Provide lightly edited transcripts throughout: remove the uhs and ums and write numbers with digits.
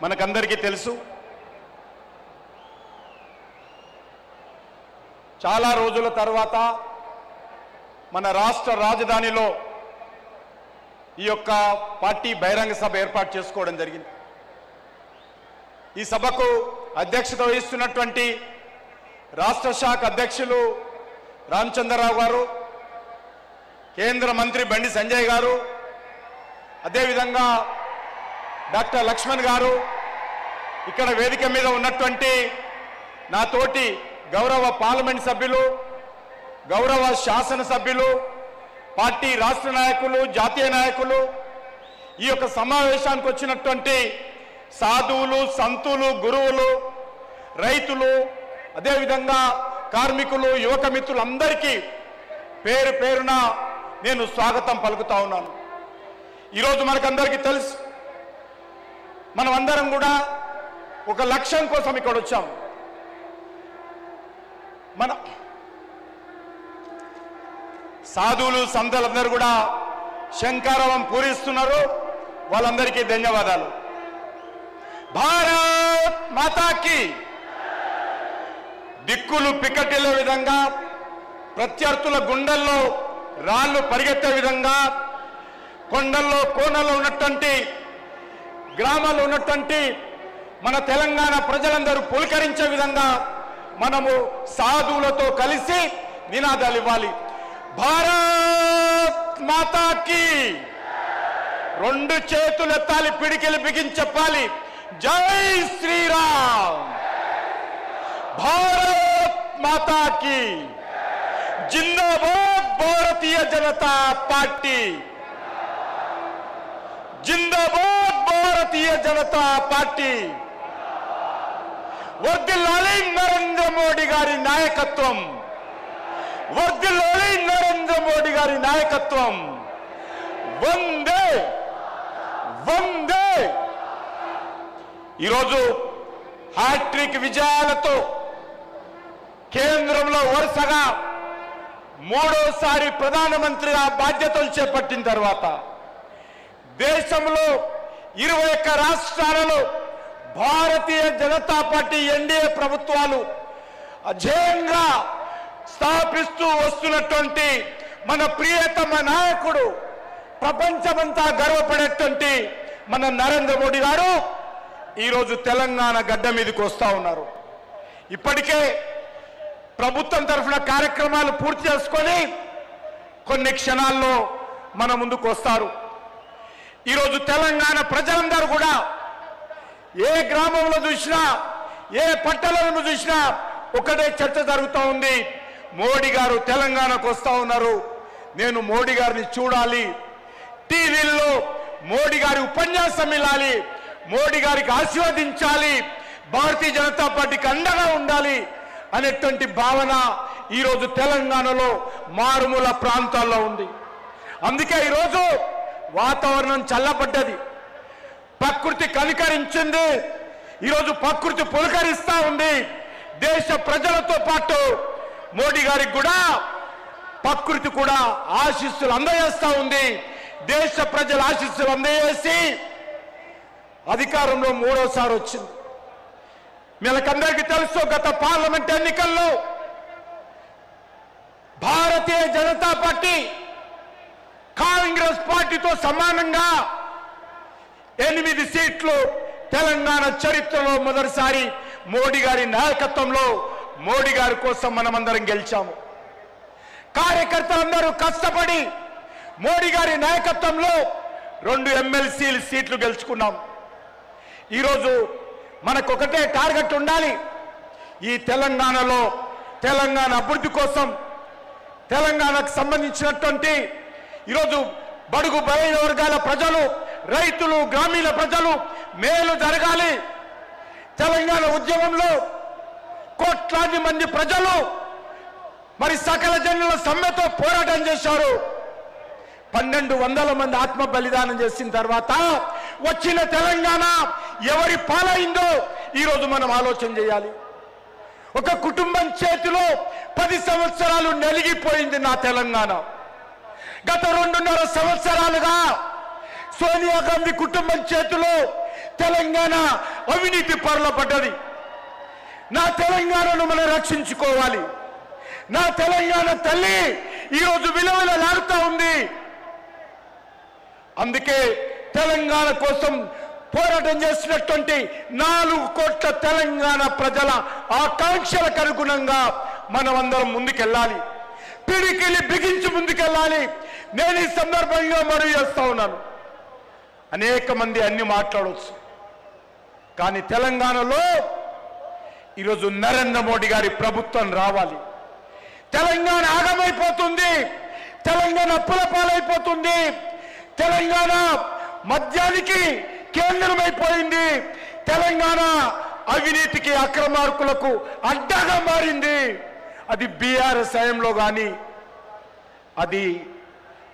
మనకందరికీ తెలుసు, చాలా రోజుల తర్వాత మన రాష్ట్ర రాజధానిలో ఈ యొక్క పార్టీ బహిరంగ సభ ఏర్పాటు చేసుకోవడం జరిగింది. ఈ సభకు అధ్యక్షత వహిస్తున్నటువంటి రాష్ట్ర శాఖ అధ్యక్షులు రామచంద్రరావు గారు, కేంద్ర మంత్రి బండి సంజయ్ గారు, అదేవిధంగా డాక్టర్ లక్ష్మణ్ గారు, ఇక్కడ వేదిక మీద ఉన్నటువంటి నాతోటి గౌరవ పార్లమెంట్ సభ్యులు, గౌరవ శాసన సభ్యులు, పార్టీ రాష్ట్ర నాయకులు, జాతీయ నాయకులు, ఈ యొక్క సమావేశానికి వచ్చినటువంటి సాధువులు, సంతులు, గురువులు, రైతులు, అదేవిధంగా కార్మికులు, యువక మిత్రులందరికీ పేరు పేరున నేను స్వాగతం పలుకుతా ఉన్నాను. ఈరోజు మనకందరికీ తెలుసు, మనం అందరం కూడా ఒక లక్ష్యం కోసం ఇక్కడ వచ్చాం. మన సాధువులు, సంతులందరూ కూడా శంఖారావం పూరిస్తున్నారు. వాళ్ళందరికీ ధన్యవాదాలు. భారత్ మాతాకి. దిక్కులు పిక్కటిల్లే విధంగా, ప్రత్యర్థుల గుండెల్లో రాళ్లు పరిగెత్తే విధంగా, కొండల్లో కోనల్లో ఉన్నటువంటి గ్రామాల్లో ఉన్నటువంటి మన తెలంగాణ ప్రజలందరూ పులకరించే విధంగా మనము సాధువులతో కలిసి నినాదాలు ఇవ్వాలి. భారత్ మాతాకి. రెండు చేతులు ఎత్తాలి, పిడికిలు బిగించి చెప్పాలి, జై శ్రీరామ్. భారత్ మాతాకి. జిందాబాద్ భారతీయ జనతా పార్టీ. జిందాబాద్ భారతీయ జనతా పార్టీ. వర్ధిల్లాలి నరేంద్ర మోడీ గారి నాయకత్వం. వర్ధిల్లాలి నరేంద్ర మోడీ గారి నాయకత్వం. వందే వందే. ఈరోజు హ్యాట్రిక్ విజయాలతో కేంద్రంలో వరుసగా మూడోసారి ప్రధానమంత్రిగా బాధ్యతలు చేపట్టిన తర్వాత దేశంలో 21 రాష్ట్రాలలో భారతీయ జనతా పార్టీ ఎన్డీఏ ప్రభుత్వాలు అజేయంగా స్థాపిస్తూ వస్తున్నటువంటి మన ప్రియతమ నాయకుడు, ప్రపంచమంతా గర్వపడేటువంటి మన నరేంద్ర మోడీ గారు ఈరోజు తెలంగాణ గడ్డ మీదకి వస్తూ ఉన్నారు. ఇప్పటికే ప్రభుత్వం తరఫున కార్యక్రమాలు పూర్తి చేసుకొని కొన్ని క్షణాల్లో మన ముందుకు వస్తారు. ఈరోజు తెలంగాణ ప్రజలందరూ కూడా ఏ గ్రామంలో చూసినా, ఏ పట్టణంలో చూసినా ఒకటే చర్చ జరుగుతూ ఉంది. మోడీ గారు తెలంగాణకు వస్తూ ఉన్నారు, నేను మోడీ గారిని చూడాలి, టీవీల్లో మోడీ గారి ఉపన్యాసం ఇవ్వాలి, మోడీ గారికి ఆశీర్వదించాలి, భారతీయ జనతా పార్టీకి అండగా ఉండాలి అనేటువంటి భావన ఈరోజు తెలంగాణలో మారుమూల ప్రాంతాల్లో ఉంది. అందుకే ఈరోజు వాతావరణం చల్లబడ్డది, ప్రకృతి కనికరించింది. ఈరోజు ప్రకృతి పులకరిస్తా ఉంది. దేశ ప్రజలతో పాటు మోడీ గారికి కూడా ప్రకృతి కూడా ఆశీస్సులు అందజేస్తా ఉంది. దేశ ప్రజల ఆశీస్సులు అందజేసి అధికారంలో మూడోసారి వచ్చింది. మీకందరికీ తెలుసు, గత పార్లమెంట్ ఎన్నికల్లో భారతీయ జనతా పార్టీ కాంగ్రెస్ పార్టీతో సమానంగా 8 సీట్లు తెలంగాణ చరిత్రలో మొదటిసారి మోడీ గారి నాయకత్వంలో మోడీ గారి కోసం మనమందరం గెలిచాము. కార్యకర్తలందరూ కష్టపడి మోడీ గారి నాయకత్వంలో 2 ఎమ్మెల్సీ సీట్లు గెలుచుకున్నాం. ఈరోజు మనకు ఒకటే టార్గెట్ ఉండాలి. ఈ తెలంగాణలో తెలంగాణ అభివృద్ధి కోసం, తెలంగాణకు సంబంధించినటువంటి ఈరోజు బడుగు బలైన వర్గాల ప్రజలు, రైతులు, గ్రామీణ ప్రజలు మేలు జరగాలి. తెలంగాణ ఉద్యమంలో కోట్లాది మంది ప్రజలు మరి సకల జనుల సమ్మెతో పోరాటం చేశారు. 1200 మంది ఆత్మ బలిదానం చేసిన తర్వాత వచ్చిన తెలంగాణ ఎవరి పాలైందో ఈరోజు మనం ఆలోచన చేయాలి. ఒక కుటుంబం చేతిలో 10 సంవత్సరాలు నలిగిపోయింది నా తెలంగాణ. గత 2.5 సంవత్సరాలుగా సోనియా గాంధీ కుటుంబం చేతిలో తెలంగాణ అవినీతి పరుల పడ్డది. నా తెలంగాణను మనం రక్షించుకోవాలి. నా తెలంగాణ తల్లి ఈరోజు విలువలాడుతూ ఉంది. అందుకే తెలంగాణ కోసం పోరాటం చేసినటువంటి 4 కోట్ల తెలంగాణ ప్రజల ఆకాంక్షలకు అనుగుణంగా మనమందరం ముందుకెళ్ళాలి. పిడికిలి బిగించి ముందుకెళ్ళాలి. నేను ఈ సందర్భంగా మనవి చేస్తా ఉన్నాను. అనేక మంది అన్ని మాట్లాడవచ్చు, కానీ తెలంగాణలో ఈరోజు నరేంద్ర మోడీ గారి ప్రభుత్వం రావాలి. తెలంగాణ ఆగమైపోతుంది. తెలంగాణ అప్పుల పాలైపోతుంది. తెలంగాణ మద్యానికి కేంద్రమైపోయింది. తెలంగాణ అవినీతికి అక్రమార్కులకు అడ్డగా మారింది. అది బీఆర్ఎస్ హయాంలో కానీ, అది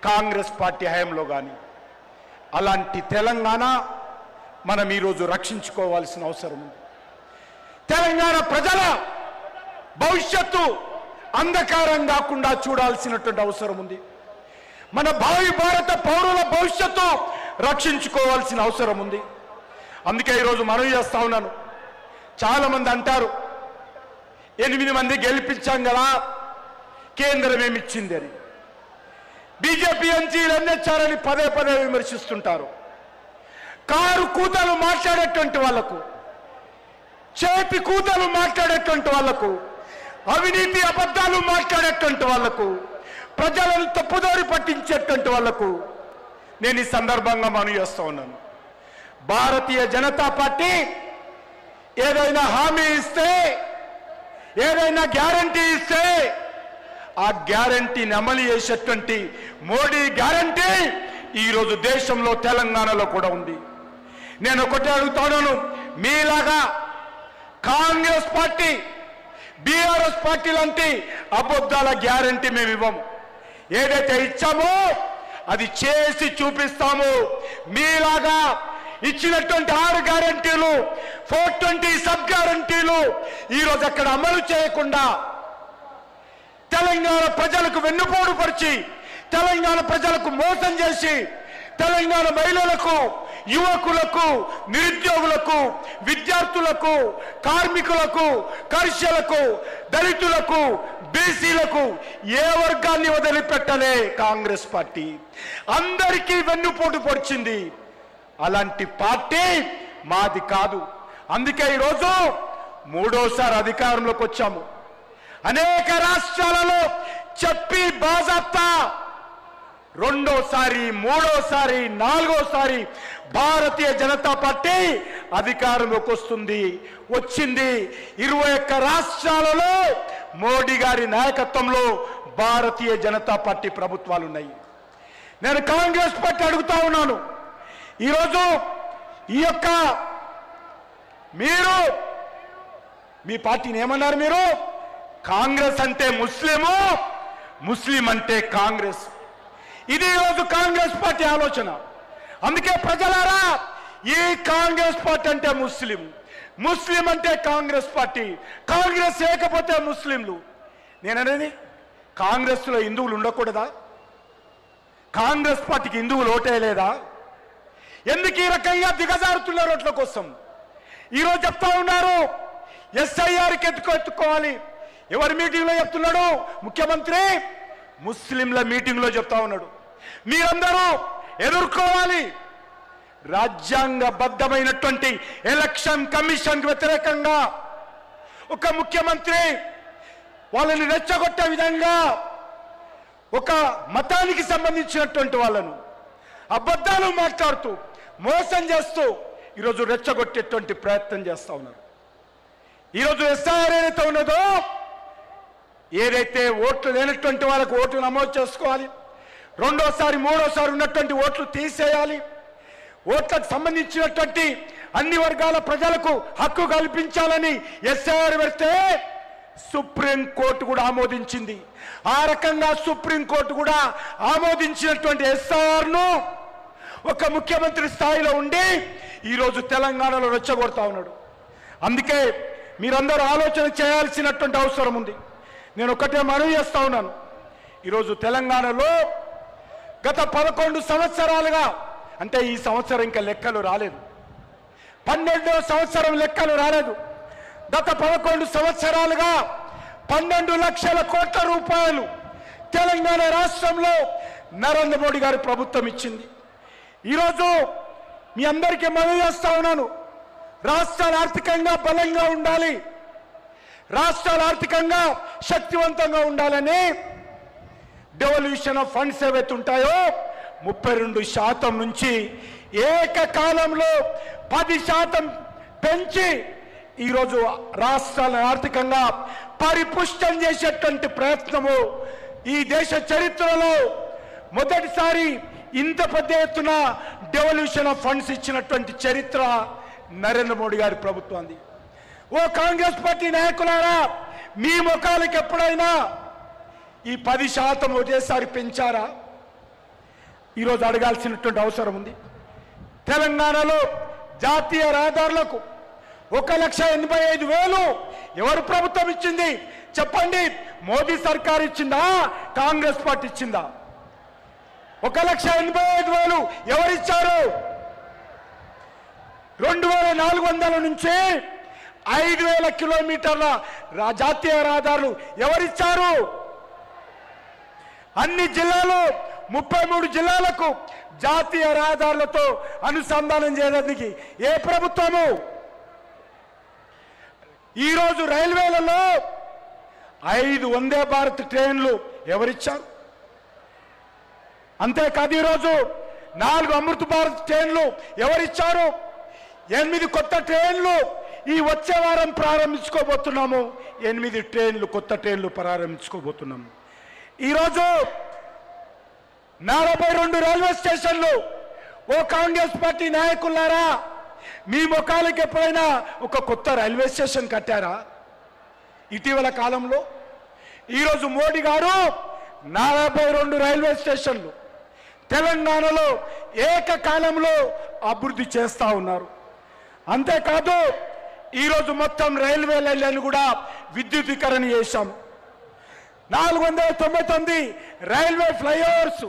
కాంగ్రెస్ పార్టీ హయాంలో కానీ. అలాంటి తెలంగాణ మనం ఈరోజు రక్షించుకోవాల్సిన అవసరం ఉంది. తెలంగాణ ప్రజల భవిష్యత్తు అంధకారం కాకుండా చూడాల్సినటువంటి అవసరం ఉంది. మన భావి భారత పౌరుల భవిష్యత్తు రక్షించుకోవాల్సిన అవసరం ఉంది. అందుకే ఈరోజు మనవి చేస్తా ఉన్నాను. చాలా మంది అంటారు 8 మంది గెలిపించాం కదా, కేంద్రం ఏమిచ్చింది అని. బీజేపీ ఎంపీలు ఎన్నిచ్చారని పదే పదే విమర్శిస్తుంటారు. కారు కూతలు మాట్లాడేటువంటి వాళ్లకు, చేతి కూతలు మాట్లాడేటువంటి వాళ్లకు, అవినీతి అబద్ధాలు మాట్లాడేటువంటి వాళ్లకు, ప్రజలను తప్పుదారి పట్టించేటువంటి వాళ్లకు నేను ఈ సందర్భంగా మనవి చేస్తా ఉన్నాను. భారతీయ జనతా పార్టీ ఏదైనా హామీ ఇస్తే, ఏదైనా గ్యారంటీ ఇస్తే ఆ గ్యారంటీని అమలు చేసేటువంటి మోడీ గ్యారంటీ ఈరోజు దేశంలో తెలంగాణలో కూడా ఉంది. నేను ఒకటే అడుగుతాను, మీలాగా కాంగ్రెస్ పార్టీ, బీఆర్ఎస్ పార్టీ లాంటి అబద్ధాల గ్యారంటీ మేము ఇవ్వము. ఏదైతే ఇచ్చామో అది చేసి చూపిస్తాము. మీలాగా ఇచ్చినటువంటి 6 గ్యారంటీలు, 420 సబ్ గ్యారంటీలు ఈరోజు అక్కడ అమలు చేయకుండా తెలంగాణ ప్రజలకు వెన్నుపోటు పరిచి, తెలంగాణ ప్రజలకు మోసం చేసి, తెలంగాణ మహిళలకు, యువకులకు, నిరుద్యోగులకు, విద్యార్థులకు, కార్మికులకు, కర్షకులకు, దళితులకు, బీసీలకు ఏ వర్గాన్ని వదిలిపెట్టలే కాంగ్రెస్ పార్టీ. అందరికీ వెన్నుపోటు పొడిచింది. అలాంటి పార్టీ మాది కాదు. అందుకే ఈరోజు 3వసారి అధికారంలోకి వచ్చాము. అనేక రాష్ట్రాలలో చెప్పి బాజాప్తా 2వసారి, 3వసారి, 4వసారి భారతీయ జనతా పార్టీ అధికారంలోకి వచ్చింది. 21 రాష్ట్రాలలో మోడీ గారి నాయకత్వంలో భారతీయ జనతా పార్టీ ప్రభుత్వాలు ఉన్నాయి. నేను కాంగ్రెస్ పార్టీ అడుగుతా ఉన్నాను, ఈరోజు ఈ యొక్క మీరు మీ పార్టీని ఏమన్నారు? మీరు కాంగ్రెస్ అంటే ముస్లిము, ముస్లిం అంటే కాంగ్రెస్. ఇది ఈరోజు కాంగ్రెస్ పార్టీ ఆలోచన. అందుకే ప్రజలారా, ఈ కాంగ్రెస్ పార్టీ అంటే ముస్లిం, ముస్లిం అంటే కాంగ్రెస్ పార్టీ, కాంగ్రెస్ లేకపోతే ముస్లింలు. నేననేది కాంగ్రెస్లో హిందువులు ఉండకూడదా? కాంగ్రెస్ పార్టీకి హిందువులు ఓటేయలేదా? ఎందుకు ఈ రకంగా దిగజారుతున్నారు ఓట్ల కోసం? ఈరోజు చెప్తా ఉన్నారు ఎస్ఐఆర్కి ఎత్తుకోవాలి. ఎవరి మీటింగ్లో చెప్తున్నాడు? ముఖ్యమంత్రి ముస్లింల మీటింగ్లో చెప్తా ఉన్నాడు. మీరందరూ ఎదుర్కోవాలి. రాజ్యాంగబద్ధమైనటువంటి ఎలక్షన్ కమిషన్కి వ్యతిరేకంగా ఒక ముఖ్యమంత్రి వాళ్ళని రెచ్చగొట్టే విధంగా ఒక మతానికి సంబంధించినటువంటి వాళ్ళను అబద్ధాలు మాట్లాడుతూ, మోసం చేస్తూ ఈరోజు రెచ్చగొట్టేటువంటి ప్రయత్నం చేస్తా ఉన్నారు. ఈరోజు ఎస్ఐఆర్ ఏదైతే ఉన్నదో, ఏదైతే ఓట్లు లేనటువంటి వాళ్ళకు ఓట్లు నమోదు చేసుకోవాలి, 2వసారి 3వసారి ఉన్నటువంటి ఓట్లు తీసేయాలి, ఓట్లకు సంబంధించినటువంటి అన్ని వర్గాల ప్రజలకు హక్కు కల్పించాలని ఎస్ఐఆర్ పెడితే సుప్రీంకోర్టు కూడా ఆమోదించింది. ఆ రకంగా సుప్రీంకోర్టు కూడా ఆమోదించినటువంటి ఎస్ఐఆర్ను ఒక ముఖ్యమంత్రి స్థాయిలో ఉండి ఈరోజు తెలంగాణలో రెచ్చగొడతా ఉన్నాడు. అందుకే మీరందరూ ఆలోచన చేయాల్సినటువంటి అవసరం ఉంది. నేను ఒకటే మనవి చేస్తా ఉన్నాను, ఈరోజు తెలంగాణలో గత 11 సంవత్సరాలుగా, అంటే ఈ సంవత్సరం ఇంకా లెక్కలు రాలేదు, 12వ సంవత్సరం లెక్కలు రాలేదు. గత 11 సంవత్సరాలుగా 12 లక్షల కోట్ల రూపాయలు తెలంగాణ రాష్ట్రంలో నరేంద్ర మోడీ గారి ప్రభుత్వం ఇచ్చింది. ఈరోజు మీ అందరికీ మనవి చేస్తా ఉన్నాను, రాష్ట్రాలు ఆర్థికంగా బలంగా ఉండాలి, రాష్ట్రాలు ఆర్థికంగా శక్తివంతంగా ఉండాలని డెవల్యూషన్ ఆఫ్ ఫండ్స్ ఏవైతే ఉంటాయో 32% నుంచి ఏకకాలంలో 10% పెంచి ఈరోజు రాష్ట్రాలను ఆర్థికంగా పరిపుష్టం చేసేటువంటి ప్రయత్నము ఈ దేశ చరిత్రలో మొదటిసారి ఇంత పెద్ద ఎత్తున డెవల్యూషన్ ఆఫ్ ఫండ్స్ ఇచ్చినటువంటి చరిత్ర నరేంద్ర మోడీ గారి ప్రభుత్వాన్ని. ఓ కాంగ్రెస్ పార్టీ నాయకులారా, మీ ముఖాలకు ఎప్పుడైనా ఈ 10% ఒకేసారి పెంచారా? ఈరోజు అడగాల్సినటువంటి అవసరం ఉంది. తెలంగాణలో జాతీయ రహదారులకు 1,85,000 ఎవరు ప్రభుత్వం ఇచ్చింది చెప్పండి? మోదీ సర్కార్ ఇచ్చిందా, కాంగ్రెస్ పార్టీ ఇచ్చిందా? 1,85,000 ఎవరిచ్చారు? 2,400 నుంచి 5,000 కిలోమీటర్ల జాతీయ రహదారులు ఎవరిచ్చారు? అన్ని జిల్లాలు 33 జిల్లాలకు జాతీయ రహదారులతో అనుసంధానం చేయడానికి ఏ ప్రభుత్వము? ఈరోజు రైల్వేలలో 5 వందే భారత్ ట్రైన్లు ఎవరిచ్చారు? అంతేకాదు ఈరోజు 4 అమృత్ భారత్ ట్రైన్లు ఎవరిచ్చారు? 8 కొత్త ట్రైన్లు ఈ వచ్చే వారం ప్రారంభించుకోబోతున్నాము. 8 ట్రైన్లు, కొత్త ట్రైన్లు ప్రారంభించుకోబోతున్నాము. ఈరోజు 42 రైల్వే స్టేషన్లు. ఓ కాంగ్రెస్ పార్టీ నాయకులారా, మీ ముఖాలకు ఎప్పుడైనా ఒక కొత్త రైల్వే స్టేషన్ కట్టారా ఇటీవల కాలంలో? ఈరోజు మోడీ గారు 42 రైల్వే స్టేషన్లు తెలంగాణలో ఏకకాలంలో అభివృద్ధి చేస్తా ఉన్నారు. అంతేకాదు ఈరోజు మొత్తం రైల్వే లైన్లను కూడా విద్యుదీకరణ చేశాం. 499 రైల్వే ఫ్లైఓవర్స్,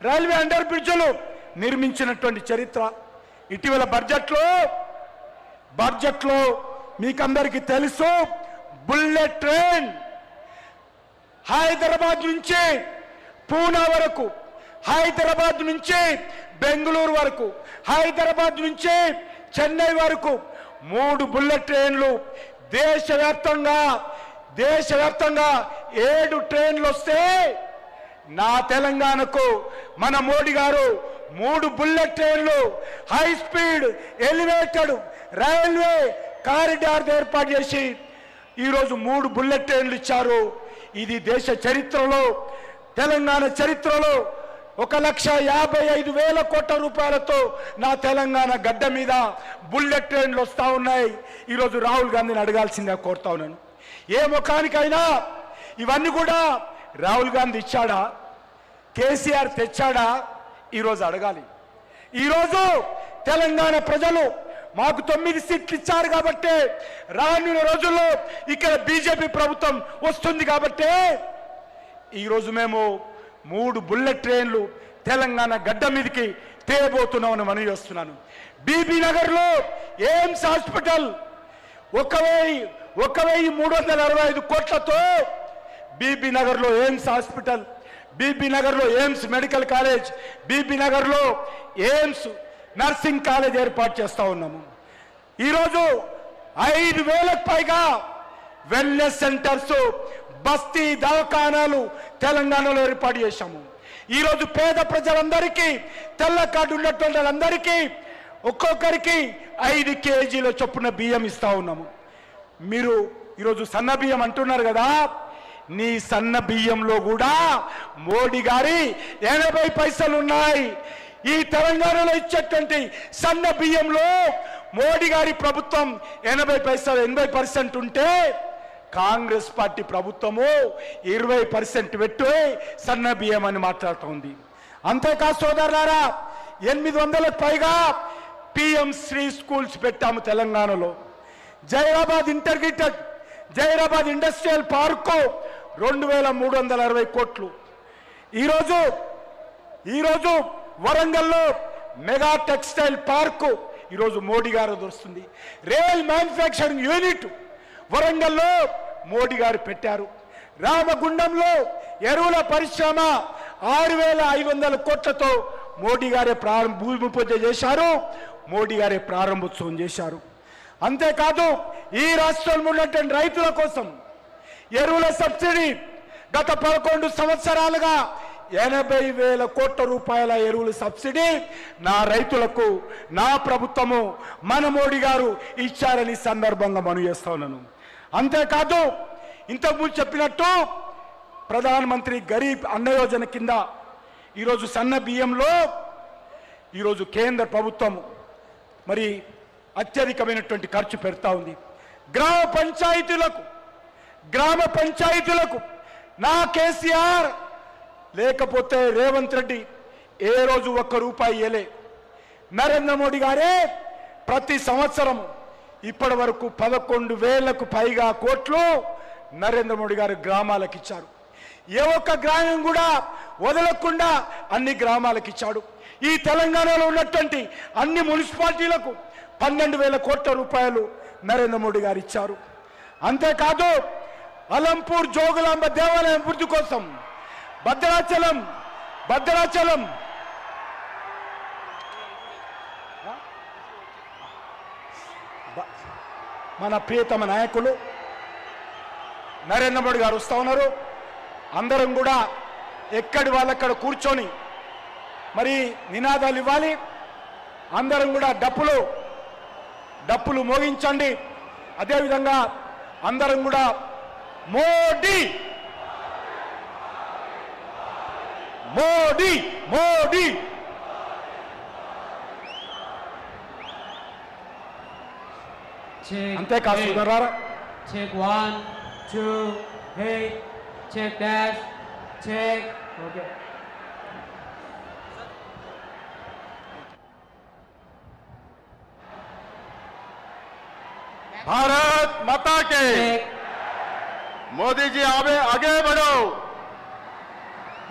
రైల్వే అండర్ బ్రిడ్జ్లు నిర్మించినటువంటి చరిత్ర. ఇటీవల బడ్జెట్లో మీకందరికీ తెలుసు, బుల్లెట్ ట్రైన్ హైదరాబాద్ నుంచి పూనా వరకు, హైదరాబాద్ నుంచి బెంగళూరు వరకు, హైదరాబాద్ నుంచి చెన్నై వరకు 3 బుల్లెట్ ట్రైన్లు దేశవ్యాప్తంగా 7 ట్రైన్లు వస్తే నా తెలంగాణకు మన మోడీ గారు 3 బుల్లెట్ ట్రైన్లు high speed elevated railway corridor ఏర్పాటు చేసి ఈరోజు 3 బుల్లెట్ ట్రైన్లు ఇచ్చారు. ఇది దేశ చరిత్రలో, తెలంగాణ చరిత్రలో 1,55,000 కోట్ల రూపాయలతో నా తెలంగాణ గడ్డ మీద బుల్లెట్ ట్రైన్లు వస్తూ ఉన్నాయి. ఈరోజు రాహుల్ గాంధీని అడగాల్సిందే కోరుతా ఉన్నాను. ఏ ముఖానికైనా ఇవన్నీ కూడా రాహుల్ గాంధీ ఇచ్చాడా, కేసీఆర్ తెచ్చాడా? ఈరోజు అడగాలి. ఈరోజు తెలంగాణ ప్రజలు మాకు 9 సీట్లు ఇచ్చారు కాబట్టి రానున్న రోజుల్లో ఇక్కడ బీజేపీ ప్రభుత్వం వస్తుంది కాబట్టి ఈరోజు మేము 3 బుల్లెట్ ట్రైన్లు తెలంగాణ గడ్డ మీదకి తేబోతున్నామని మనవి చేస్తున్నాను. బీబీ నగర్లో ఎయిమ్స్ హాస్పిటల్ 1,365 కోట్లతో బీబీ నగర్లో ఎయిమ్స్ హాస్పిటల్, బీబీ నగర్లో ఎయిమ్స్ మెడికల్ కాలేజ్, బీబీ నగర్లో ఎయిమ్స్ నర్సింగ్ కాలేజ్ ఏర్పాటు చేస్తా ఉన్నాము. ఈరోజు 5,000కు పైగా వెల్నెస్ సెంటర్స్, బస్తీ దవాఖానాలు తెలంగాణలో ఏర్పాటు చేశాము. ఈరోజు పేద ప్రజలందరికీ, తెల్ల కార్డు ఉన్నటువంటి వాళ్ళందరికీ ఒక్కొక్కరికి 5 కేజీల చొప్పున బియ్యం ఇస్తా ఉన్నాము. మీరు ఈరోజు సన్న బియ్యం అంటున్నారు కదా, నీ సన్న బియ్యంలో కూడా మోడీ గారి 80 పైసలు ఉన్నాయి. ఈ తెలంగాణలో ఇచ్చేటువంటి సన్న బియ్యంలో మోడీ గారి ప్రభుత్వం 80 పైసలు 80% ఉంటే కాంగ్రెస్ పార్టీ ప్రభుత్వము 20% పెట్టి సన్న బియ్యం అని మాట్లాడుతోంది. అంతేకాదు సోదరులారా, 800కు పైగా పిఎం శ్రీ స్కూల్స్ పెట్టాము తెలంగాణలో. Zaheerabad integrated, Zaheerabad industrial park 2,360 కోట్లు. ఈరోజు వరంగల్లో మెగా టెక్స్టైల్ పార్కు ఈరోజు మోడీ గారు వస్తుంది. రైల్ మ్యానుఫ్యాక్చరింగ్ యూనిట్ వరంగల్లో మోడీ గారు పెట్టారు. రామగుండంలో ఎరువుల పరిశ్రమ 6,500 కోట్లతో మోడీ గారే భూమి పూజ చేశారు, మోడీ గారే ప్రారంభోత్సవం చేశారు. అంతేకాదు ఈ రాష్ట్రంలో ఉన్నటువంటి రైతుల కోసం ఎరువుల సబ్సిడీ గత 11 సంవత్సరాలుగా 80,000 కోట్ల రూపాయల ఎరువుల సబ్సిడీ నా రైతులకు నా ప్రభుత్వము మన మోడీ గారు ఇచ్చారని సందర్భంగా మనం చేస్తా ఉన్నాను. అంతేకాదు ఇంతకుముందు చెప్పినట్టు ప్రధానమంత్రి గరీబ్ అన్న యోజన కింద ఈరోజు సన్న బియ్యంలో ఈరోజు కేంద్ర ప్రభుత్వం మరి అత్యధికమైనటువంటి ఖర్చు పెడతా ఉంది. గ్రామ పంచాయతీలకు నా కేసీఆర్ లేకపోతే రేవంత్ రెడ్డి ఏ రోజు ఒక్క రూపాయి ఇయ్యలే. నరేంద్ర మోడీ గారే ప్రతి సంవత్సరం ఇప్పటి వరకు 11,000కు పైగా కోట్లు నరేంద్ర మోడీ గారు గ్రామాలకు ఇచ్చారు. ఏ ఒక్క గ్రామం కూడా వదలకుండా అన్ని గ్రామాలకు ఇచ్చాడు. ఈ తెలంగాణలో ఉన్నటువంటి అన్ని మున్సిపాలిటీలకు 12,000 కోట్ల రూపాయలు నరేంద్ర మోడీ గారు ఇచ్చారు. అంతేకాదు అలంపూర్ జోగులాంబ దేవాలయం అభివృద్ధి కోసం భద్రాచలం మన ప్రియతమ నాయకులు నరేంద్ర మోడీ గారు వస్తూ ఉన్నారు. అందరం కూడా ఎక్కడి వాళ్ళక్కడ కూర్చొని మరి నినాదాలు ఇవ్వాలి. అందరం కూడా డప్పులు మోగించండి. అదేవిధంగా అందరం కూడా మోడీ మోడీ మోడీ అంతేకాదు సోదరులారా, check 1 2 hey check dash check okay Bharat माता के मोदी जी आगे बढ़ो,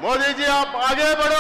मोदी जी आप आगे बढ़ो।